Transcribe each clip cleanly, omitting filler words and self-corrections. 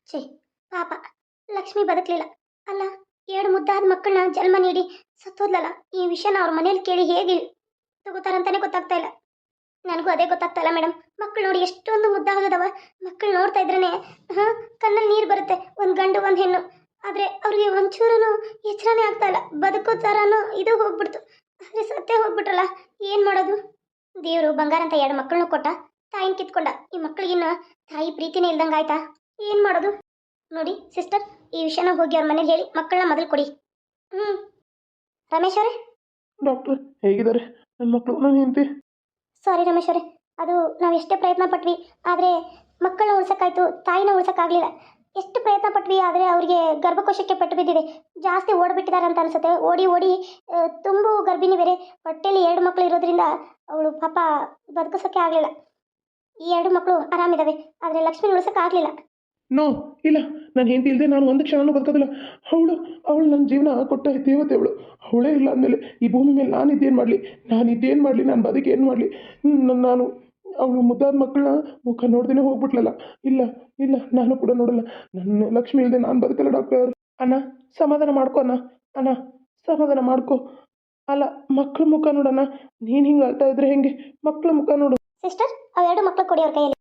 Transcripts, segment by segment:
ಛೀ ಪಾಪ ಲಕ್ಷ್ಮಿ ಬದುಕಲಿಲ್ಲ. ಅಲ್ಲ, ಎರಡು ಮುದ್ದಾದ ಮಕ್ಕಳನ್ನ ಜನ್ಮ ನೀಡಿ ಸತ್ತೋದ್ಲಲ್ಲ. ಈ ವಿಷಯನ ಅವ್ರ ಮನೇಲಿ ಕೇಳಿ ಹೇಗೆ ತಗೋತಾರಂತಾನೆ ಗೊತ್ತಾಗ್ತಾ ಇಲ್ಲ. ನನಗೂ ಅದೇ ಗೊತ್ತಾಗ್ತಾ ಇಲ್ಲ ಮೇಡಮ್. ಮಕ್ಕಳು ನೋಡಿ ಎಷ್ಟೊಂದು ಮುದ್ದಾಗದವ. ಮಕ್ಕಳು ನೋಡ್ತಾ ಇದ್ರೇನೆ ಕಣ್ಣಲ್ಲಿ ನೀರು ಬರುತ್ತೆ. ಒಂದು ಗಂಡು ಒಂದು ಹೆಣ್ಣು. ಆದರೆ ಅವ್ರಿಗೆ ಒಂಚೂರು ಎಚ್ಚರನೇ ಆಗ್ತಾ ಇಲ್ಲ. ಬದುಕೋ ಥರನೂ ಇದು ಹೋಗ್ಬಿಡ್ತು. ಆದರೆ ಸತ್ತೇ ಹೋಗ್ಬಿಟ್ರಲ್ಲ, ಏನು ಮಾಡೋದು? ದೇವರು ಬಂಗಾರ ಅಂತ ಎರಡು ಮಕ್ಕಳನ್ನು ಕೊಟ್ಟ, ತಾಯಿನ ಕಿತ್ಕೊಂಡ. ಈ ಮಕ್ಕಳಿಗಿನ್ನ ತಾಯಿ ಪ್ರೀತಿನೇ ಇಲ್ದಂಗೆ ಆಯ್ತಾ? ಏನು ಮಾಡೋದು? ನೋಡಿ ಸಿಸ್ಟರ್, ಈ ವಿಷಯನ ಹೋಗಿ ಅವ್ರ ಮನೇಲಿ ಹೇಳಿ ಮಕ್ಕಳನ್ನ ಮೊದಲು ಕೊಡಿ. ಹ್ಞೂ ರಮೇಶ್ ಅವರೇ. ಡಾಕ್ಟ್ರ್ ಹೇಗಿದ್ದಾರೆ ನನ್ನ ಮಕ್ಕಳು, ನನ್ನ ಹೆಂಡತಿ? ಸಾರಿ ರಮೇಶ್ ಅವರೇ, ಅದು ನಾವು ಎಷ್ಟೇ ಪ್ರಯತ್ನ ಪಟ್ವಿ, ಆದರೆ ಮಕ್ಕಳನ್ನ ಉಳ್ಸೋಕ್ಕಾಯ್ತು, ತಾಯಿನ ಉಳ್ಸೋಕ್ಕಾಗಲಿಲ್ಲ. ಎಷ್ಟು ಪ್ರಯತ್ನ ಪಟ್ವಿ, ಆದರೆ ಅವರಿಗೆ ಗರ್ಭಕೋಶಕ್ಕೆ ಪೆಟ್ಟು ಬಿದ್ದಿದೆ. ಜಾಸ್ತಿ ಓಡಿಬಿಟ್ಟಿದ್ದಾರೆ ಅಂತ ಅನಿಸುತ್ತೆ. ಓಡಿ ಓಡಿ ತುಂಬು ಗರ್ಭಿಣಿ ಬೇರೆ. ಹೊಟ್ಟೆಯಲ್ಲಿ ಎರಡು ಮಕ್ಕಳು ಇರೋದ್ರಿಂದ ಅವಳು ಪಾಪ ಬದುಕಿಸೋಕ್ಕೆ ಆಗಲಿಲ್ಲ. ಈ ಎರಡು ಮಕ್ಕಳು ಆರಾಮಿದ್ದಾವೆ, ಆದರೆ ಲಕ್ಷ್ಮಿ ಉಳ್ಸೋಕ್ಕಾಗಲಿಲ್ಲ. ನೋ, ಇಲ್ಲ, ನನ್ನ ಹೆಂಡತಿ ಇಲ್ಲದೆ ನಾನು ಒಂದು ಕ್ಷಣನೂ ಬದುಕೋದಿಲ್ಲ. ಅವಳು ನನ್ನ ಜೀವನ ಕೊಟ್ಟ ದೇವತೆ. ಅವಳೇ ಇಲ್ಲ ಅಂದಮೇಲೆ ಈ ಭೂಮಿ ಮೇಲೆ ನಾನಿದ್ದೇನು ಮಾಡಲಿ, ನಾನು ಬದುಕಿ ಏನು ಮಾಡಲಿ? ನಾನು ಅವಳು ಮುದ್ದಾದ ಮಕ್ಕಳನ್ನ ಮುಖ ನೋಡ್ದೇ ಹೋಗ್ಬಿಟ್ಲಲ್ಲ. ಇಲ್ಲ ಇಲ್ಲ, ನಾನು ಕೂಡ ನೋಡಲ್ಲ. ನನ್ನ ಲಕ್ಷ್ಮಿ ಇಲ್ಲದೆ ನಾನು ಬದುಕಲ್ಲ ಡಾಕ್ಟರ್. ಅಣ್ಣ ಸಮಾಧಾನ ಮಾಡ್ಕೊ ಅಣ್ಣ ಸಮಾಧಾನ ಮಾಡ್ಕೊ. ಅಲ್ಲ, ಮಕ್ಕಳ ಮುಖ ನೋಡಣ್ಣ. ನೀನು ಹಿಂಗೆ ಅಳ್ತಾ ಇದ್ರೆ ಹೆಂಗೆ? ಮಕ್ಕಳ ಮುಖ ನೋಡು. ಸಿಸ್ಟರ್, ಅವೆರಡು ಮಕ್ಕಳು ಕೊಡಿ ಅವ್ರ ಕೈಯಲ್ಲಿ.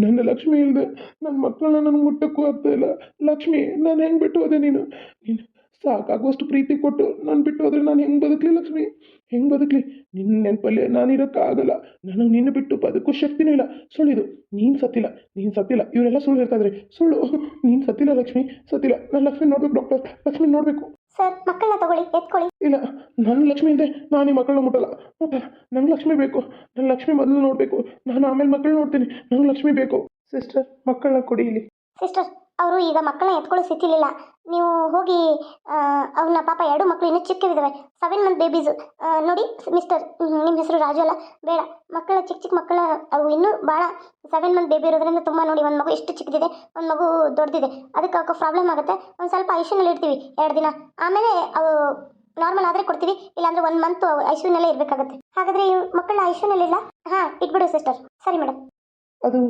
ನನ್ನ ಲಕ್ಷ್ಮಿ ಇಲ್ಲದೆ ನನ್ನ ಮಕ್ಕಳನ್ನ ನನಗೆ ಮುಟ್ಟಕ್ಕೂ ಆಗ್ತಾ ಇಲ್ಲ. ಲಕ್ಷ್ಮಿ, ನಾನು ಹೆಂಗೆ ಬಿಟ್ಟು ಹೋದೆ? ನೀನು ಸಾಕಾಗುವಷ್ಟು ಪ್ರೀತಿ ಕೊಟ್ಟು ನಾನು ಬಿಟ್ಟು ಹೋದ್ರೆ ನಾನು ಹೆಂಗೆ ಬದುಕಲಿ ಲಕ್ಷ್ಮಿ? ಹೆಂಗೆ ಬದುಕಲಿ? ನಿನ್ನ ನೆನಪಲ್ಲೇ ನಾನು ಇರೋಕ್ಕಾಗಲ್ಲ. ನನಗೆ ನಿನ್ನ ಬಿಟ್ಟು ಬದುಕೋ ಶಕ್ತಿನೂ ಇಲ್ಲ. ಸುಳ್ಳಿದು, ನೀನು ಸತ್ತಿಲ್ಲ. ಇವರೆಲ್ಲ ಸುಳ್ಳು ಹೇಳ್ತಾ ಇದ್ರೆ ಸುಳ್ಳು. ನೀನು ಸತ್ತಿಲ್ಲ ಲಕ್ಷ್ಮಿ, ಸತ್ತಿಲ್ಲ. ನಾನು ಲಕ್ಷ್ಮಿ ನೋಡ್ಬೇಕು ಡಾಕ್ಟರ್, ಲಕ್ಷ್ಮಿ ನೋಡಬೇಕು. ಸರ್, ಮಕ್ಕಳನ್ನ ತಗೊಳ್ಳಿ, ಎತ್ಕೊಳ್ಳಿ. ಇಲ್ಲ, ನನ್ನ ಲಕ್ಷ್ಮಿ ಇಲ್ಲದೆ ನಾನು ಈ ಮಕ್ಕಳನ್ನ ಮುಟ್ಟಲ್ಲ. ನಂಗೆ ಲಕ್ಷ್ಮಿ ಬೇಕು. ನನ್ನ ಲಕ್ಷ್ಮಿ ಮೊದಲು ನೋಡಬೇಕು. ನಾನು ಆಮೇಲೆ ಮಕ್ಕಳು ನೋಡ್ತೀನಿ. ನಂಗೆ ಲಕ್ಷ್ಮಿ ಬೇಕು. ಸಿಸ್ಟರ್, ಮಕ್ಕಳನ್ನ ಕೊಡಿ ಇಲ್ಲಿ. ಸಿಸ್ಟರ್, ಅವರು ಈಗ ಮಕ್ಕಳನ್ನ ಎತ್ಕೊಳ್ಳೋ ಸ್ಥಿತಿಲಿಲ್ಲ. ನೀವು ಹೋಗಿ ಅವನ್ನ, ಪಾಪ ಎರಡು ಮಕ್ಕಳು ಇನ್ನೂ ಚಿಕ್ಕವಿದ್ದಾವೆ, 7 ಮಂತ್ ಬೇಬೀಸು. ನೋಡಿ ಮಿಸ್ಟರ್, ನಿಮ್ಮ ಹೆಸರು ರಾಜು ಅಲ್ಲ, ಬೇಡ. ಮಕ್ಕಳ ಚಿಕ್ಕ ಮಕ್ಕಳ, ಅವು ಇನ್ನೂ ಭಾಳ 7 ಮಂತ್ ಬೇಬಿ ಇರೋದ್ರಿಂದ ತುಂಬ ನೋಡಿ, ಒಂದು ಮಗು ಎಷ್ಟು ಚಿಕ್ಕದಿದೆ, ಒಂದು ಮಗು ದೊಡ್ಡದಿದೆ. ಅದಕ್ಕೆ ಪ್ರಾಬ್ಲಮ್ ಆಗುತ್ತೆ. ಒಂದು ಸ್ವಲ್ಪ ಐಶ್ಯೂನಲ್ಲಿ ಇಡ್ತೀವಿ 2 ದಿನ, ಆಮೇಲೆ ಅವು ನಾರ್ಮಲ್ ಆದರೆ ಕೊಡ್ತೀವಿ. ಇಲ್ಲಾಂದರೆ 1 ಮಂತ್ ಐಶ್ಯೂನಲ್ಲೇ ಇರಬೇಕಾಗುತ್ತೆ. ಹಾಗಾದರೆ ಈ ಮಕ್ಕಳ ಐಶ್ಯೂನಲ್ಲಿಲ್ಲ? ಹಾಂ, ಇಟ್ಬಿಡು ಸಿಸ್ಟರ್. ಸರಿ ಮೇಡಮ್. ಅದು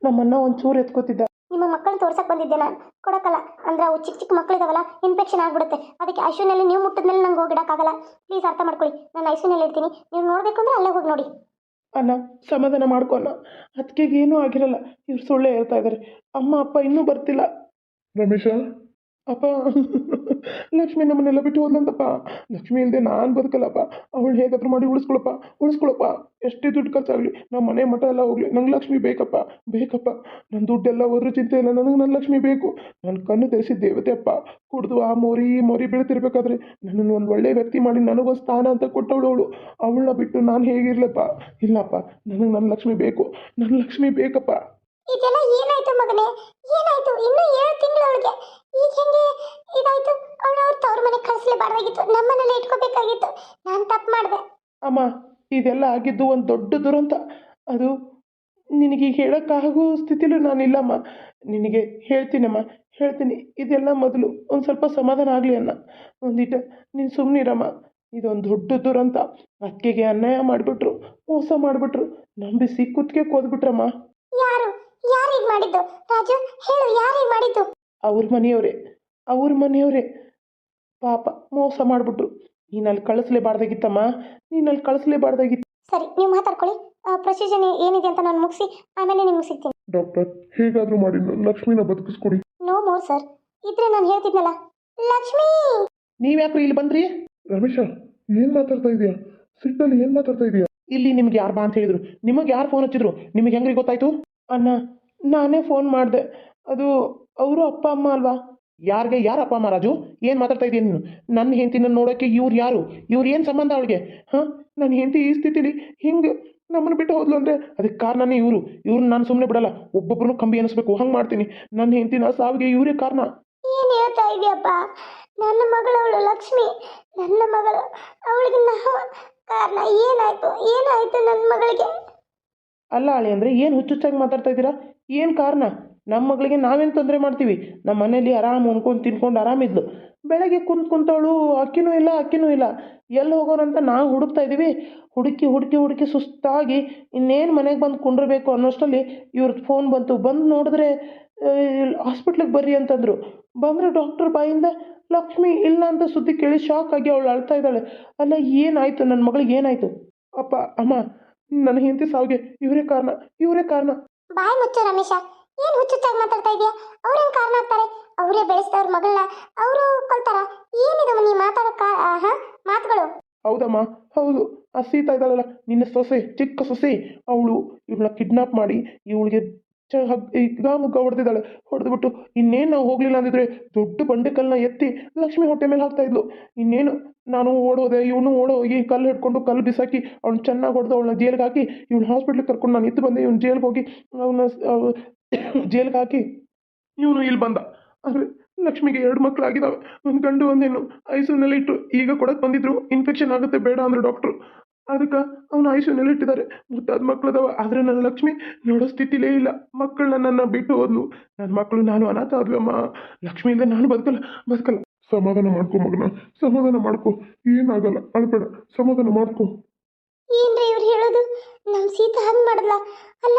ನಮ್ಮನ್ನ ಒಂಚೂರು ಎತ್ಕೋತಿದ್ದ. ನಿಮ್ಮ ಮಕ್ಕಳನ್ನ ತೋರ್ಸಕ್ಕೆ ಬಂದಿದ್ದೆ ನಾನು, ಕೊಡೋಕ್ಕಲ್ಲ. ಅಂದರೆ ಅವು ಚಿಕ್ಕ ಮಕ್ಕಳಿದಾವಲ್ಲ, ಇನ್ಫೆಕ್ಷನ್ ಆಗಿಬಿಡುತ್ತೆ. ಅದಕ್ಕೆ ಐಶ್ಯೂನಲ್ಲಿ ನೀವು ಮುಟ್ಟಿದ್ಮೇಲೆ ನಂಗೆ ಹೋಗಿಡೋಕ್ಕಾಗಲ್ಲ. ಪ್ಲೀಸ್ ಅರ್ಥ ಮಾಡ್ಕೊಳ್ಳಿ. ನಾನು ಐಶ್ಯೂನಲ್ಲಿ ಇಡ್ತೀನಿ. ನೀವು ನೋಡಬೇಕು ಅಂದರೆ ಅಲ್ಲೇ ಹೋಗಿ ನೋಡಿ. ಅಣ್ಣ ಸಮಾಧಾನ ಮಾಡ್ಕೊ ಅಣ್ಣ. ಅದಕ್ಕೆಗೆ ಏನೂ ಆಗಿರಲ್ಲ. ಇವ್ರು ಸುಳ್ಳೇ ಹೇಳ್ತಾ ಇದ್ದಾರೆ. ಅಮ್ಮ ಅಪ್ಪ ಇನ್ನೂ ಬರ್ತಿಲ್ಲ. ರಮೇಶ, ಅಪ್ಪ ಲಕ್ಷ್ಮಿ ನಮ್ಮನ್ನೆಲ್ಲ ಬಿಟ್ಟು ಹೋದ್ಲಂತಪ್ಪ. ಲಕ್ಷ್ಮಿ ಇಲ್ಲದೆ ನಾನು ಬದುಕಲ್ಲಪ್ಪ. ಅವಳು ಹೇಗಾದ್ರೂ ಮಾಡಿ ಉಳಿಸ್ಕೊಳಪ್ಪ. ಎಷ್ಟೇ ದುಡ್ಡು ಖರ್ಚಾಗಲಿ, ನಮ್ಮ ಮನೆ ಮಠ ಎಲ್ಲ ಹೋಗಲಿ, ನಂಗೆ ಲಕ್ಷ್ಮಿ ಬೇಕಪ್ಪ. ನನ್ನ ದುಡ್ಡೆಲ್ಲ ಹೋದ್ರೂ ಚಿಂತೆ ಇಲ್ಲ, ನನಗೆ ನನ್ನ ಲಕ್ಷ್ಮಿ ಬೇಕು. ನನ್ನ ಕಣ್ಣು ತೆರೆಸಿದ ದೇವತೆ ಅಪ್ಪ. ಕುಡ್ದು ಆ ಮೊರಿ ಬೀಳ್ತಿರ್ಬೇಕಾದ್ರೆ ನನ್ನನ್ನು ಒಂದು ಒಳ್ಳೆ ವ್ಯಕ್ತಿ ಮಾಡಿ ನನಗೊಂದು ಸ್ಥಾನ ಅಂತ ಕೊಟ್ಟವಳು ಅವಳನ್ನ ಬಿಟ್ಟು ನಾನು ಹೇಗಿರ್ಲಪ್ಪ? ಇಲ್ಲಪ್ಪ, ನನಗೆ ನನ್ನ ಲಕ್ಷ್ಮಿ ಬೇಕು. ನನ್ನ ಲಕ್ಷ್ಮಿ ಬೇಕಪ್ಪ. ಇದೆಲ್ಲ ಏನಾಯ್ತು ಮಗನೇ? ಏನಾಯ್ತು? ಇನ್ನೂ 7 ತಿಂಗಳು ಅವಳಿಗೆ. ಈಗ ಹೆಂಗೆ ಇದಾಯ್ತು? ಅವಳು ಅವ್ರ ತವ್ರ ಮನೆಗೆ ಕಳಿಸ್ಲೇಬಾರ್ದಾಗಿತ್ತು, ನಮ್ಮನೆಲ್ಲ ಇಟ್ಕೋಬೇಕಾಗಿತ್ತು. ನಾನು ತಪ್ಪು ಮಾಡಿದೆ. ಅಮ್ಮ, ಇದೆಲ್ಲ ಆಗಿದ್ದು ಒಂದು ದೊಡ್ಡ ದುರಂತ. ಅದು ನಿನಗೀಗ ಹೇಳೋಕ್ಕಾಗೋ ಸ್ಥಿತಿಲೂ ನಾನಿಲ್ಲಮ್ಮ. ನಿನಗೆ ಹೇಳ್ತೀನಿ. ಇದೆಲ್ಲ ಮೊದಲು ಒಂದು ಸ್ವಲ್ಪ ಸಮಾಧಾನ ಆಗಲಿ ಅಣ್ಣ. ಒಂದಿಟ ನೀನು ಸುಮ್ಮನಿರಮ್ಮ. ಇದೊಂದು ದೊಡ್ಡ ದುರಂತ. ಅಕ್ಕೆಗೆ ಅನ್ಯಾಯ ಮಾಡಿಬಿಟ್ರು, ಮೋಸ ಮಾಡಿಬಿಟ್ರು, ನಂಬಿಸಿ ಕುತ್ತಿಗೆ ಕೋದ್ಬಿಟ್ರಮ್ಮ. ಯಾರು ಇದು ಮಾಡಿದ್ದು? ರಾಜು, ಹೇಳು, ಯಾರು ಇದು ಮಾಡಿದ್ದು? ಅವ್ರ ಮನೆಯವರೇ ಪಾಪ ಮೋಸ ಮಾಡಿಬಿಟ್ರು. ನೀನಲ್ಲಿ ಕಳಿಸ್ಲೇಬಾರ್ದಾಗಿತ್ತಮ್ಮ. ಸರಿ, ನೀವು ಮಾತಾಡ್ಕೊಳ್ಳಿ. ಪ್ರೊಸೀಜರ್ ಏನಿದೆ ಅಂತ ನಾನು ಮುಗಿಸಿ ಆಮೇಲೆ ನಿಮ್ಗೆ ಸಿಗ್ತೀನಿ. ಡಾಕ್ಟರ್, ಹೇಗಾದರೂ ಮಾಡಿ ಲಕ್ಷ್ಮಿನ ಬದುಕಿಸ್ಕೊಡಿ. No more sir. ಇದ್ರೆ ನಾನು ಹೇಳ್ತಿದ್ನಲ್ಲ, ಲಕ್ಷ್ಮಿ. ನೀವ್ಯಾಕ್ರಿ ಇಲ್ಲಿ ಬಂದ್ರಿ? ರಮೇಶ, ಏನು ಮಾತಾಡ್ತಾ ಇದೀಯಾ? ಸಿಟ್ಟಲ್ಲಿ ಏನು ಮಾತಾಡ್ತಾ ಇದೀಯಾ? ಇಲ್ಲಿ ನಿಮ್ಗೆ ಯಾರು ಬಾ ಅಂತ ಹೇಳಿದ್ರು? ನಿಮಗೆ ಯಾರು ಫೋನ್ ಹಚ್ಚಿದ್ರು? ನಿಮಗೆ ಹೆಂಗ್ರಿ ಗೊತ್ತಾಯ್ತು? ಅಣ್ಣ, ನಾನೇ ಫೋನ್ ಮಾಡಿದೆ. ಅದು ಅವರು ಅಪ್ಪ ಅಮ್ಮ ಅಲ್ವಾ? ಯಾರು ಅಪ್ಪ ಅಮ್ಮ ರಾಜು? ಏನು ಮಾತಾಡ್ತಾ ಇದೀಯ ನೀನು? ನನ್ನ ಹೆಂಡತಿನ ನೋಡೋಕ್ಕೆ ಇವ್ರು ಏನು ಸಂಬಂಧ ಅವಳಿಗೆ? ಹಾಂ, ನನ್ನ ಹೆಂಡತಿ ಈ ಸ್ಥಿತಿಲಿ ಹಿಂಗೆ ನಮ್ಮನ್ನು ಬಿಟ್ಟು ಹೋದ್ಲು ಅಂದರೆ ಅದಕ್ಕೆ ಕಾರಣನೇ ಇವ್ರನ್ನ ನಾನು ಸುಮ್ಮನೆ ಬಿಡಲ್ಲ. ಒಬ್ಬೊಬ್ಬರನ್ನು ಕಂಬಿ ಅನ್ನಿಸ್ಬೇಕು, ಹಂಗೆ ಮಾಡ್ತೀನಿ. ನನ್ನ ಹೆಂಡತಿನ ಸಾವಿಗೆ ಇವರೇ ಕಾರಣ. ಏನು ಹೇಳ್ತಾ ಇದೆಯಪ್ಪ? ನನ್ನ ಮಗಳವಳು ಲಕ್ಷ್ಮಿ, ನನ್ನ ಮಗಳು. ಅವಳಿಗೆ ನಾವು ಕಾರಣ. ಏನಾಯ್ತು ನನ್ನ ಮಗಳಿಗೆ? ಅಲ್ಲ ಅಳಿ ಅಂದರೆ ಏನು ಹುಚ್ಚುಚ್ಚಾಗಿ ಮಾತಾಡ್ತಾ ಇದ್ದೀರಾ? ಏನು ಕಾರಣ? ನಮ್ಮ ಮಗಳಿಗೆ ನಾವೇನು ತೊಂದರೆ ಮಾಡ್ತೀವಿ? ನಮ್ಮ ಮನೇಲಿ ಆರಾಮ್ ಉಣ್ಕೊಂಡು ತಿನ್ಕೊಂಡು ಆರಾಮಿದ್ಲು. ಬೆಳಗ್ಗೆ ಕುಂತವಳು ಅಕ್ಕಿನೂ ಇಲ್ಲ. ಎಲ್ಲಿ ಹೋಗೋರಂತ ನಾವು ಹುಡುಕ್ತಾ ಇದ್ದೀವಿ. ಹುಡುಕಿ ಸುಸ್ತಾಗಿ ಇನ್ನೇನು ಮನೆಗೆ ಬಂದು ಕುಂಡ್ರಬೇಕು ಅನ್ನೋಷ್ಟರಲ್ಲಿ ಇವ್ರದ್ದು ಫೋನ್ ಬಂತು. ಬಂದು ನೋಡಿದ್ರೆ ಹಾಸ್ಪಿಟ್ಲಿಗೆ ಬರ್ರಿ ಅಂತಂದರು. ಬಂದರೆ ಡಾಕ್ಟರ್ ಬಾಯಿಂದ ಲಕ್ಷ್ಮಿ ಇಲ್ಲ ಅಂತ ಸುದ್ದಿ ಕೇಳಿ ಶಾಕ್ ಆಗಿ ಅವಳು ಅಳ್ತಾ ಇದ್ದಾಳೆ. ಅಲ್ಲ ಏನಾಯಿತು, ನನ್ನ ಮಗಳಿಗೆ ಏನಾಯಿತು? ಅಪ್ಪ ಅಮ್ಮ, ನನ್ನ ಹೆಂಡತಿ ಸಾವಿಗೆ ಇವರೇ ಕಾರಣ, ಇವರೇ ಕಾರಣ. ಬಾಯ್ ಮುಚ್ಚು ರಮೇಶ, ಏನು ಹುಚ್ಚುಚ್ಚಾಗಿ ಮಾತಾಡ್ತಾ ಇದೀಯಾ? ಅವ್ರೇನು ಕಾರಣ ಆಗ್ತಾರೆ? ಅವರೇ ಬೆಳೆಸಿದವ್ರ ಮಗಳನ್ನ ಅವರು ಕೊಲ್ತಾರ? ಏನಿದು ನೀ ಮಾತಾಡೋ ಮಾತುಗಳು? ಹೌದಮ್ಮ, ಹೌದು. ಆ ಸೀತಾ ಇದ್ದಾಳಲ್ಲ, ನಿನ್ನ ಸೊಸೆ, ಚಿಕ್ಕ ಸೊಸೆ, ಅವಳು ಇವಳನ್ನ ಕಿಡ್ನಾಪ್ ಮಾಡಿ ಇವಳಿಗೆ ಈಗ ಮುಗ್ಗ ಹೊಡೆದಿದ್ದಾಳೆ. ಹೊಡೆದ್ಬಿಟ್ಟು ಇನ್ನೇನು ನಾವು ಹೋಗಲಿಲ್ಲ ಅಂದಿದ್ರೆ ದೊಡ್ಡ ಬಂಡೆಕಲ್ಲನ್ನ ಎತ್ತಿ ಲಕ್ಷ್ಮಿ ಹೊಟ್ಟೆ ಮೇಲೆ ಹಾಕ್ತಾ ಇದ್ಲು. ಇನ್ನೇನು ನಾನು ಓಡೋದೆ, ಇವನು ಓಡೋಗಿ ಕಲ್ಲು ಹಿಡ್ಕೊಂಡು ಕಲ್ಲು ಬಿಸಾಕಿ ಅವ್ನು ಚೆನ್ನಾಗಿ ಹೊಡೆದು ಅವಳನ್ನ ಜೈಲಿಗೆ ಹಾಕಿ ಇವಳು ಹಾಸ್ಪಿಟ್ಲಿಗೆ ಕರ್ಕೊಂಡು ನಾನು ಎತ್ತು ಬಂದೆ. ಇವ್ನು ಜೈಲಿಗೆ ಹೋಗಿ ಅವನ್ನ ಜೈಲಿಗೆ ಹಾಕಿ ಇವನು ಇಲ್ಲಿ ಬಂದ. ಆದರೆ ಲಕ್ಷ್ಮಿಗೆ 2 ಮಕ್ಕಳಾಗಿದ್ದಾವೆ, ಒಂದು ಗಂಡು ಒಂದು ಹೆಣ್ಣು. ಐಸಿಯುನಲ್ಲಿ ಇಟ್ಟು ಈಗ ಕೊಡಕ್ಕೆ ಬಂದಿದ್ರು, ಇನ್ಫೆಕ್ಷನ್ ಆಗುತ್ತೆ ಬೇಡ ಅಂದರು ಡಾಕ್ಟ್ರು. ಅದಕ್ಕೆ ಅವನು ಐಸಿಯುನಲ್ಲಿ ಇಟ್ಟಿದ್ದಾರೆ. ಮುದ್ದಾದ ಮಕ್ಕಳದವ. ಆದರೆ ನನ್ನ ಲಕ್ಷ್ಮಿ ನೋಡೋ ಸ್ಥಿತಿಲೇ ಇಲ್ಲ. ಮಕ್ಕಳನ್ನ ನನ್ನ ಬಿಟ್ಟು ಹೋದ್ಲು. ನನ್ನ ಮಕ್ಕಳು, ನಾನು ಅನಾಥ ಆದ್ವಮ್ಮ. ಲಕ್ಷ್ಮಿಯಿಂದ ನಾನು ಬದುಕಲ್ಲ. ಸಮಾಧಾನ ಮಾಡ್ಕೊ ಮಗನ, ಸಮಾಧಾನ ಮಾಡ್ಕೊ, ಏನಾಗಲ್ಲ, ಅಳ್ಬೇಡ, ಸಮಾಧಾನ ಮಾಡ್ಕೊ. ಏನ್ರಿ ಇವ್ರು ಹೇಳೋದು? ನಮ್ಮ ಸೀತಾ ಹಂಗೆ ಮಾಡಿದ್ಲ? ಅಲ್ಲ,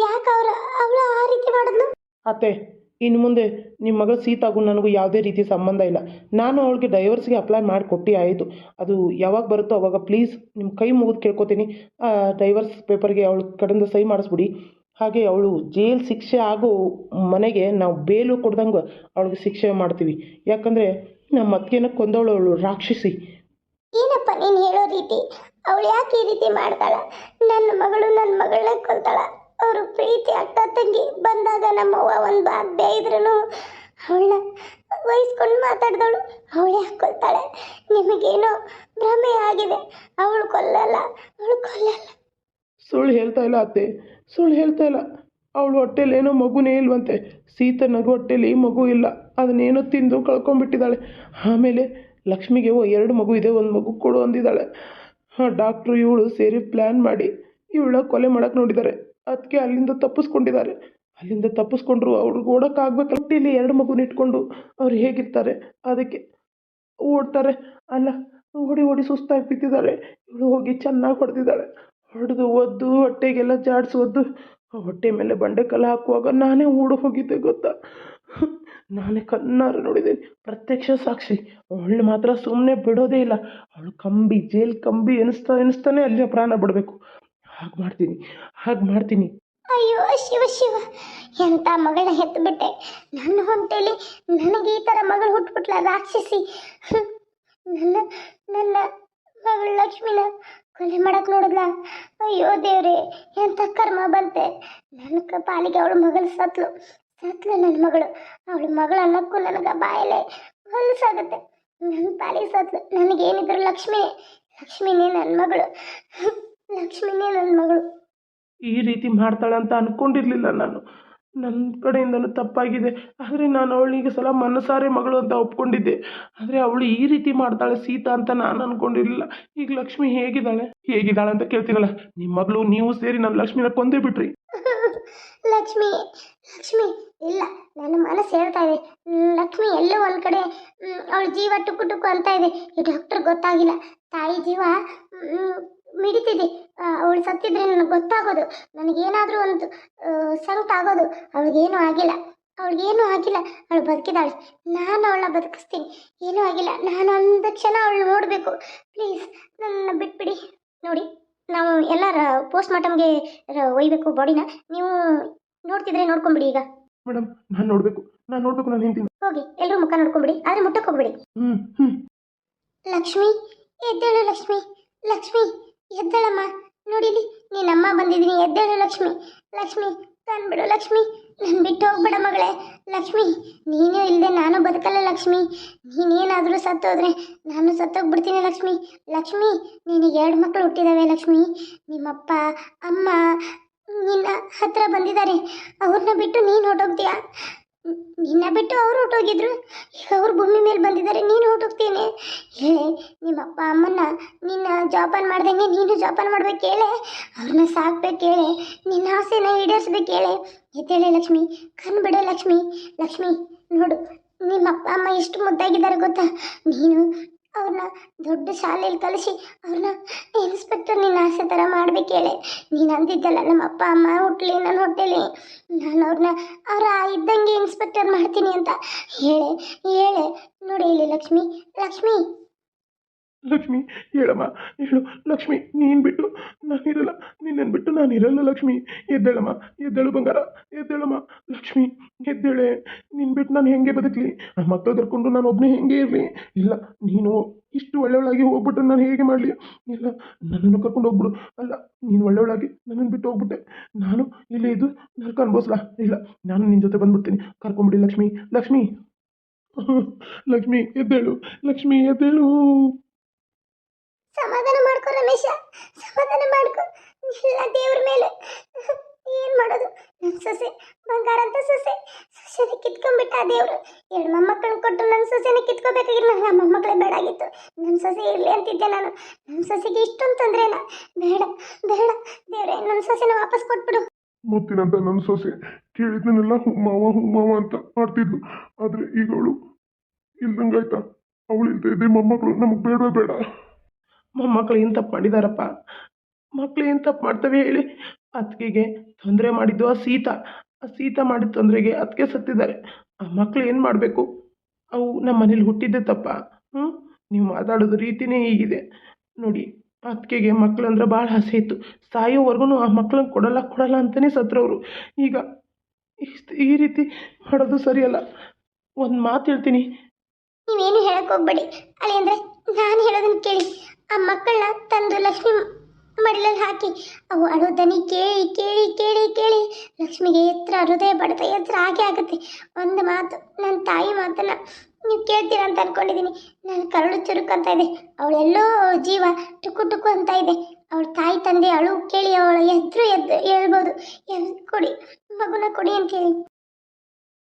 ಯಾಕೆ ಅವಳು ಆ ರೀತಿ ಮಾಡಿದ್ಲು? ಅತ್ತೆ, ಇನ್ನು ಮುಂದೆ ನಿಮ್ಮ ಮಗಳು ಸೀತಾಗೂ ನನಗೂ ಯಾವುದೇ ರೀತಿ ಸಂಬಂಧ ಇಲ್ಲ. ನಾನು ಅವಳಿಗೆ ಡೈವರ್ಸ್ಗೆ ಅಪ್ಲೈ ಮಾಡಿ ಕೊಟ್ಟು ಆಯಿತು. ಅದು ಯಾವಾಗ ಬರುತ್ತೋ ಅವಾಗ ಪ್ಲೀಸ್ ನಿಮ್ಮ ಕೈ ಮುಗಿದು ಕೇಳ್ಕೊತೀನಿ, ಡೈವರ್ಸ್ ಪೇಪರ್ಗೆ ಅವಳ ಕಡೆಯಿಂದ ಸಹಿ ಮಾಡಿಸ್ಬಿಡಿ. ಹಾಗೆ ಅವಳು ಜೈಲ್ ಶಿಕ್ಷೆ ಆಗೋ ಮನೆಗೆ ನಾವು ಬೇಲು ಕೊಡ್ದಂಗೆ ಅವಳಿಗೆ ಶಿಕ್ಷೆ ಮಾಡ್ತೀವಿ. ಯಾಕಂದರೆ ನಮ್ಮ ಅತ್ತಿಗೆನ ಕೊಂದವಳು ಅವಳು ರಾಕ್ಷಸಿ. ಏನಪ್ಪ ನೀನು ಹೇಳೋ ರೀತಿ? ಅವಳು ಯಾಕೆ ಈ ರೀತಿ ಮಾಡ್ತಾಳ? ನನ್ನ ಮಗಳನ್ನ ಕೊಲ್ತಾಳ. ಅವರು ಪ್ರೀತಿ ಅಕ್ಕ ತಂಗಿ ಬಂದಾಗ ನಮ್ಮವ್ವ ಒಂದು ಬಾಧ್ಯ ಇದ್ರೂ ಅವಳನ್ನ ವಹಿಸ್ಕೊಂಡು ಮಾತಾಡ್ದವಳು ಅವಳು ಯಾಕೆ ಕೊಲ್ತಾಳೆ? ನಿಮಗೇನೋ ಭ್ರಮೆ ಆಗಿದೆ. ಅವಳು ಕೊಲ್ಲಲ್ಲ. ಸುಳ್ಳು ಹೇಳ್ತಾ ಇಲ್ಲ ಅತ್ತೆ, ಸುಳ್ಳು ಹೇಳ್ತಾ ಇಲ್ಲ. ಅವಳು ಹೊಟ್ಟೆಲಿ ಏನೋ ಮಗುನೇ ಇಲ್ವಂತೆ. ಸೀತನಗು ಹೊಟ್ಟೆಲಿ ಮಗು ಇಲ್ಲ, ಅದನ್ನೇನೋ ತಿಂದು ಕಳ್ಕೊಂಡ್ಬಿಟ್ಟಿದ್ದಾಳೆ. ಆಮೇಲೆ ಲಕ್ಷ್ಮಿಗೆ 2 ಮಗು ಇದೆ, 1 ಮಗು ಕೊಡು ಅಂದಿದ್ದಾಳೆ. ಡಾಕ್ಟ್ರು ಇವಳು ಸೇರಿ ಪ್ಲ್ಯಾನ್ ಮಾಡಿ ಇವಳ ಕೊಲೆ ಮಾಡೋಕ್ಕೆ ನೋಡಿದ್ದಾರೆ. ಅದಕ್ಕೆ ಅಲ್ಲಿಂದ ತಪ್ಪಿಸ್ಕೊಂಡಿದ್ದಾರೆ. ಅಲ್ಲಿಂದ ತಪ್ಪಿಸ್ಕೊಂಡ್ರು ಅವ್ರಿಗೆ ಓಡೋಕ್ಕಾಗಬೇಕು. ಹೊಟ್ಟೆಲಿ 2 ಮಗುನ ಇಟ್ಕೊಂಡು ಅವ್ರು ಹೇಗಿರ್ತಾರೆ? ಅದಕ್ಕೆ ಓಡ್ತಾರೆ. ಅಲ್ಲ, ಓಡಿ ಸುಸ್ತಾಗಿ ಬಿದ್ದಿದ್ದಾರೆ. ಇವಳು ಹೋಗಿ ಚೆನ್ನಾಗಿ ಹೊಡೆದಿದ್ದಾಳೆ. ಹೊಡೆದು ಒದ್ದು ಹೊಟ್ಟೆಗೆಲ್ಲ ಜಾಡಿಸಿ ಒದ್ದು ಹೊಟ್ಟೆ ಮೇಲೆ ಬಂಡೆಕಲ್ಲು ಹಾಕುವಾಗ ನಾನೇ ಓಡಿ ಹೋಗಿದ್ದೆ ಗೊತ್ತಾ? ನಾನೇ ಕಣ್ಣಾರೆ ನೋಡಿದ್ದೀನಿ, ಪ್ರತ್ಯಕ್ಷ ಸಾಕ್ಷಿ. ಅವಳು ಮಾತ್ರ ಸುಮ್ಮನೆ ಬಿಡೋದೇ ಇಲ್ಲ. ಅವಳು ಜೈಲ್ ಕಂಬಿ ಎನಿಸ್ತಾನೆ ಅಲ್ಲಿ ಪ್ರಾಣ ಬಿಡಬೇಕು. ಹಾಗೆ ಮಾಡ್ತೀನಿ. ಅಯ್ಯೋ ಶಿವ, ಎಂಥ ಮಗಳನ್ನ ಹೆತ್ತುಬಿಟ್ಟೆ. ನನ್ನ ಹೊಟ್ಟೆಲಿ ನನಗೆ ಈ ಥರ ಮಗಳು ಹುಟ್ಬಿಟ್ಲ, ರಾಕ್ಷಸಿ. ನನ್ನ ಮಗಳು ಲಕ್ಷ್ಮಿನ ಕೊಲೆ ಮಾಡಕ್ಕೆ ನೋಡಿದ್ಲ. ಅಯ್ಯೋ ದೇವ್ರೆ, ಎಂಥ ಕರ್ಮ ಬಂತೆ. ನನ್ನ ಪಾಲಿಗೆ ಅವಳು ಮಗಳು ಸತ್ಲು ನನ್ನ ಮಗಳು. ಅವಳ ಮಗಳು ಅನ್ನಕ್ಕೂ ನನಗೆ ಬಾಯಲ್ಲೇ ಹೊಲಸಾಗುತ್ತೆ. ನನ್ನ ಪಾಲಿಗೆ ಸತ್ಲು. ನನಗೇನಿದ್ರು ಲಕ್ಷ್ಮಿನೇ ನನ್ನ ಮಗಳು. ಈ ರೀತಿ ಮಾಡ್ತಾಳೆ ಅಂತ ಅಂದ್ಕೊಂಡಿರಲಿಲ್ಲ ನಾನು. ನನ್ನ ಕಡೆಯಿಂದನೂ ತಪ್ಪಾಗಿದೆ. ಆದರೆ ನಾನು ಅವಳಿಗೆ ಸಲ ಮನಸಾರೆ ಮಗಳು ಅಂತ ಒಪ್ಕೊಂಡಿದ್ದೆ. ಆದರೆ ಅವಳು ಈ ರೀತಿ ಮಾಡ್ತಾಳೆ ಸೀತಾ ಅಂತ ನಾನು ಅಂದ್ಕೊಂಡಿರಲಿಲ್ಲ. ಈಗ ಲಕ್ಷ್ಮಿ ಹೇಗಿದ್ದಾಳೆ ಅಂತ ಕೇಳ್ತೀರಲ್ಲ, ನಿಮ್ಮ ಮಗಳು ನೀವು ಸೇರಿ ನನ್ನ ಲಕ್ಷ್ಮಿನ ಕೊಂದೇ ಬಿಟ್ರಿ. ಲಕ್ಷ್ಮಿ ಇಲ್ಲ, ನನ್ನ ಮನಸ್ಸು ಹೇಳ್ತಾ ಇದೆ. ಲಕ್ಷ್ಮಿ ಎಲ್ಲೋ ಒಂದು ಕಡೆ ಅವಳ ಜೀವ ಟುಕು ಅಂತ ಇದೆ. ಈ ಡಾಕ್ಟರ್ ಗೊತ್ತಾಗಿಲ್ಲ. ತಾಯಿ ಜೀವ ಮಿಡಿತಿದೆ. ಅವಳು ಸತ್ತಿದ್ರೆ ನನಗೆ ಗೊತ್ತಾಗೋದು. ನನಗೇನಾದರೂ ಒಂದು ಸಂಕಟ ಆಗೋದು. ಅವಳಿಗೇನೂ ಆಗಿಲ್ಲ. ಅವಳು ಬದುಕಿದ್ದಾಳೆ. ನಾನು ಅವಳನ್ನ ಬದುಕಿಸ್ತೀನಿ. ಏನೂ ಆಗಿಲ್ಲ. ನಾನು ಒಂದು ಕ್ಷಣ ಅವಳು ನೋಡಬೇಕು. ಪ್ಲೀಸ್ ನನ್ನ ಬಿಟ್ಬಿಡಿ. ನೋಡಿ, ನಾವು ಎಲ್ಲರ ಪೋಸ್ಟ್ ಮಾರ್ಟಮ್ಗೆ ಒಯ್ಬೇಕು ಬಾಡಿನ. ನೀವು ನೋಡ್ತಿದ್ರೆ ನೋಡ್ಕೊಂಬಿಡಿ. ಈಗ ಮೇಡಮ್, ನಾನು ನೋಡಬೇಕು ನಾನು ಹಿಂತೀನಿ. ಹೋಗಿ ಎಲ್ಲರೂ ಮುಖ ನೋಡ್ಕೊಂಬಿಡಿ, ಆದರೆ ಮುಟ್ಟಕ್ಕೆ ಹೋಗ್ಬಿಡಿ. ಲಕ್ಷ್ಮಿ ಎದ್ದೇಳು. ಲಕ್ಷ್ಮಿ ಎದ್ದೇಳಮ್ಮ. ನೋಡಿಲಿ, ನೀನಮ್ಮ ಬಂದಿದ್ದೀನಿ. ಎದ್ದೇಳು ಲಕ್ಷ್ಮಿ ತಂದ್ಬಿಡು. ಲಕ್ಷ್ಮಿ, ನನ್ನ ಬಿಟ್ಟು ಹೋಗ್ಬೇಡ ಮಗಳೇ. ಲಕ್ಷ್ಮಿ, ನೀನು ಇಲ್ಲದೆ ನಾನು ಬದುಕಲ್ಲ. ಲಕ್ಷ್ಮಿ, ನೀನೇನಾದರೂ ಸತ್ತೋದ್ರೆ ನಾನು ಸತ್ತೋಗ್ಬಿಡ್ತೀನಿ. ಲಕ್ಷ್ಮಿ, ನಿನಗೆ 2 ಮಕ್ಕಳು ಹುಟ್ಟಿದಾವೆ. ಲಕ್ಷ್ಮಿ, ನಿಮ್ಮಪ್ಪ ಅಮ್ಮ ನಿನ್ನ ಹತ್ರ ಬಂದಿದ್ದಾರೆ. ಅವ್ರನ್ನ ಬಿಟ್ಟು ನೀನು ಹೊರಟೋಗ್ತೀಯಾ? ನಿನ್ನ ಬಿಟ್ಟು ಅವ್ರು ಹೊರಟೋಗಿದ್ರು. ಈಗ ಅವ್ರು ಭೂಮಿ ಮೇಲೆ ಬಂದಿದ್ದಾರೆ, ನೀನು ಹೊರಟೋಗ್ತೀನಿ. ಹೇಳೆ, ನಿಮ್ಮಪ್ಪ ಅಮ್ಮನ್ನ ನಿನ್ನ ಜೋಪಾನ ಮಾಡ್ದಂಗೆ ನೀನು ಜೋಪಾನ ಮಾಡ್ಬೇಕು. ಹೇಳೆ, ಅವ್ರನ್ನ ಸಾಕ್ಬೇಕು. ಹೇಳೆ, ನಿನ್ನ ಆಸೆನ ಈಡೇರಿಸ್ಬೇಕು. ಹೇಳೆ, ಎದ್ದೇಳೆ ಲಕ್ಷ್ಮಿ, ಕಣ್ ಬಿಡೆ ಲಕ್ಷ್ಮಿ. ನೋಡು, ನಿಮ್ಮಪ್ಪ ಅಮ್ಮ ಎಷ್ಟು ಮುದ್ದಾಗಿದ್ದಾರೆ ಗೊತ್ತಾ? ನೀನು ಅವ್ರನ್ನ ದೊಡ್ಡ ಶಾಲೆಯಲ್ಲಿ ಕಲಿಸಿ ಅವ್ರನ್ನ ಇನ್ಸ್ಪೆಕ್ಟರ್ ನಿನ್ನ ಆಸೆ ಥರ ಮಾಡ್ಬೇಕು ಹೇಳೆ. ನೀನು ಅಂದಿದ್ದಲ್ಲ ನಮ್ಮ ಅಪ್ಪ ಅಮ್ಮ ಹುಟ್ಲಿ ನನ್ನ ಹೊಟ್ಟೆಲಿ, ನಾನು ಅವ್ರ ಇದ್ದಂಗೆ ಇನ್ಸ್ಪೆಕ್ಟರ್ ಮಾಡ್ತೀನಿ ಅಂತ ಹೇಳೆ ಹೇಳೆ. ನೋಡಿ ಇಲ್ಲಿ ಲಕ್ಷ್ಮಿ, ಲಕ್ಷ್ಮಿ ಲಕ್ಷ್ಮಿ ಹೇಳಮ್ಮ, ಹೇಳು ಲಕ್ಷ್ಮಿ. ನೀನು ಬಿಟ್ಟು ನಾನಿರಲ್ಲ, ನಿನ್ನನ್ನು ಬಿಟ್ಟು ನಾನಿರಲ್ಲ ಲಕ್ಷ್ಮಿ. ಎದ್ದೇಳಮ್ಮ, ಎದ್ದೇಳು ಬಂಗಾರ, ಎದ್ದೇಳಮ್ಮ. ಲಕ್ಷ್ಮಿ ಎದ್ದೇಳೆ. ನಿನ್ನ ಬಿಟ್ಟು ನಾನು ಹೆಂಗೆ ಬದುಕಲಿ? ನನ್ನ ಮಕ್ಕಳು ಕರ್ಕೊಂಡು ನಾನು ಒಬ್ಬನೇ ಹೆಂಗೆ ಇರಲಿ? ಇಲ್ಲ, ನೀನು ಇಷ್ಟು ಒಳ್ಳೆಯವಳಾಗಿ ಹೋಗ್ಬಿಟ್ರೆ ನಾನು ಹೇಗೆ ಮಾಡಲಿ? ಇಲ್ಲ, ನನ್ನನ್ನು ಕರ್ಕೊಂಡು ಹೋಗ್ಬಿಡು. ಅಲ್ಲ, ನೀನು ಒಳ್ಳೆಯವಳಾಗಿ ನನ್ನನ್ನು ಬಿಟ್ಟು ಹೋಗ್ಬಿಟ್ಟೆ, ನಾನು ಇಲ್ಲೇ ಇದ್ದು ನರ್ಕ ಅನ್ಭವಿಸ್ಲಾ? ಇಲ್ಲ, ನಾನು ನಿನ್ನ ಜೊತೆ ಬಂದ್ಬಿಡ್ತೀನಿ. ಕರ್ಕೊಂಬಿಡಿ ಲಕ್ಷ್ಮಿ, ಲಕ್ಷ್ಮಿ. ಲಕ್ಷ್ಮಿ ಎದ್ದೇಳು, ಲಕ್ಷ್ಮಿ ಎದ್ದೇಳು. ಸಮಾಧಾನ ಮಾಡ್ಕೊ ರಮೇಶ, ಸಮಾಧಾನ ಮಾಡ್ಕೊ. ಇಲ್ಲ ದೇವ್ರ ಮೇಲೆ ಏನ್ ಮಾಡೋದು? ನನ್ನ ಸೊಸೆ ಬಂಗಾರ ಅಂತ ಸೊಸೆನ ಕಿತ್ಕೊಂಡ್ಬಿಟ್ಟ ದೇವ್ರು. ಎರಡು ಮೊಮ್ಮಕ್ಕಳನ್ನ ಕೊಟ್ಟು ನನ್ನ ಸೊಸೆನ ಕಿತ್ಕೋಬೇಕಾಗಿಲ್ಲ. ನನ್ನ ಮೊಮ್ಮಕ್ಕಳೇ ಬೇಡ ಆಗಿತ್ತು, ನನ್ನ ಸೊಸೆ ಇರಲಿ ಅಂತಿದ್ದೆ ನಾನು. ನನ್ನ ಸೊಸೆಗೆ ಇಷ್ಟೊಂದು ತೊಂದ್ರೆನಾ? ಬೇಡ ಬೇಡ ದೇವ್ರೆ, ನನ್ನ ಸೊಸೆನ ವಾಪಸ್ ಕೊಟ್ಬಿಡು. ಮುತ್ತಿನಂತ ನನ್ನ ಸೊಸೆ ಕೇಳಿದ್ನೆಲ್ಲ ಹೂ ಮಾವ ಅಂತ ಮಾಡ್ತಿದ್ಲು. ಆದರೆ ಈಗ ಅವಳು ಇಲ್ದಂಗಾಯ್ತಾ? ಅವಳು ಇಲ್ದೇ ಇದ್ದೆ ಮೊಮ್ಮಕ್ಕಳು ನಮಗೆ ಬೇಡವೇ ಬೇಡ. ಮೊಮ್ಮಕ್ಕಳು ಏನು ತಪ್ಪು ಮಾಡಿದಾರಪ್ಪ? ಮಕ್ಳು ಏನು ತಪ್ಪು ಮಾಡ್ತವೆ ಹೇಳಿ? ಅತ್ತಿಗೆಗೆ ತೊಂದರೆ ಮಾಡಿದ್ದು ಆ ಸೀತಾ ಮಾಡಿದ ತೊಂದರೆಗೆ ಅತ್ತಿಗೆ ಸತ್ತಿದ್ದಾರೆ. ಆ ಮಕ್ಳು ಏನು ಮಾಡಬೇಕು? ಅವು ನಮ್ಮ ಮನೇಲಿ ಹುಟ್ಟಿದ್ದೆ ತಪ್ಪ? ನೀವು ಮಾತಾಡೋದು ರೀತಿನೇ ಹೀಗಿದೆ ನೋಡಿ. ಅತ್ತಿಗೆಗೆ ಮಕ್ಳಂದ್ರೆ ಭಾಳ ಆಸೆ ಇತ್ತು. ಸಾಯೋವರೆಗೂ ಆ ಮಕ್ಳನ್ನ ಕೊಡಲ್ಲ ಅಂತಲೇ ಸತ್ರವರು. ಈಗ ಈ ರೀತಿ ಮಾಡೋದು ಸರಿಯಲ್ಲ. ಒಂದು ಮಾತು ಹೇಳ್ತೀನಿ, ನೀವೇನು ಹೇಳಕ್ ಹೋಗ್ಬೇಡಿ ಅಲ್ಲಿ. ಅಂದ್ರೆ ನಾನು ಹೇಳೋದನ್ನ ಕೇಳಿ. ಆ ಮಕ್ಕಳನ್ನ ತಂದು ಲಕ್ಷ್ಮಿ ಮಡಿಲಲ್ಲಿ ಹಾಕಿ ಅವು ಅಳೋದನಿ ಕೇಳಿ ಕೇಳಿ ಕೇಳಿ ಕೇಳಿ ಲಕ್ಷ್ಮಿಗೆ ಹೃದಯ ಬಡಿತ ಹಾಗೆ ಆಗುತ್ತೆ. ಒಂದು ಮಾತು, ನನ್ನ ತಾಯಿ ಮಾತನ್ನ ನೀವು ಕೇಳ್ತೀರ ಅಂತ ಅನ್ಕೊಂಡಿದ್ದೀನಿ. ನನ್ನ ಕರಳು ಚುರುಕಂತ ಇದೆ, ಅವಳೆಲ್ಲೋ ಜೀವ ಟುಕು ಟುಕು ಅಂತ ಇದೆ. ಅವಳ ತಾಯಿ ತಂದೆ ಅಳು ಕೇಳಿ ಅವಳ ಎದ್ದು ಹೇಳ್ಬೋದು, ಕೊಡಿ ಮಗುನ ಕೊಡಿ ಅಂತೇಳಿ.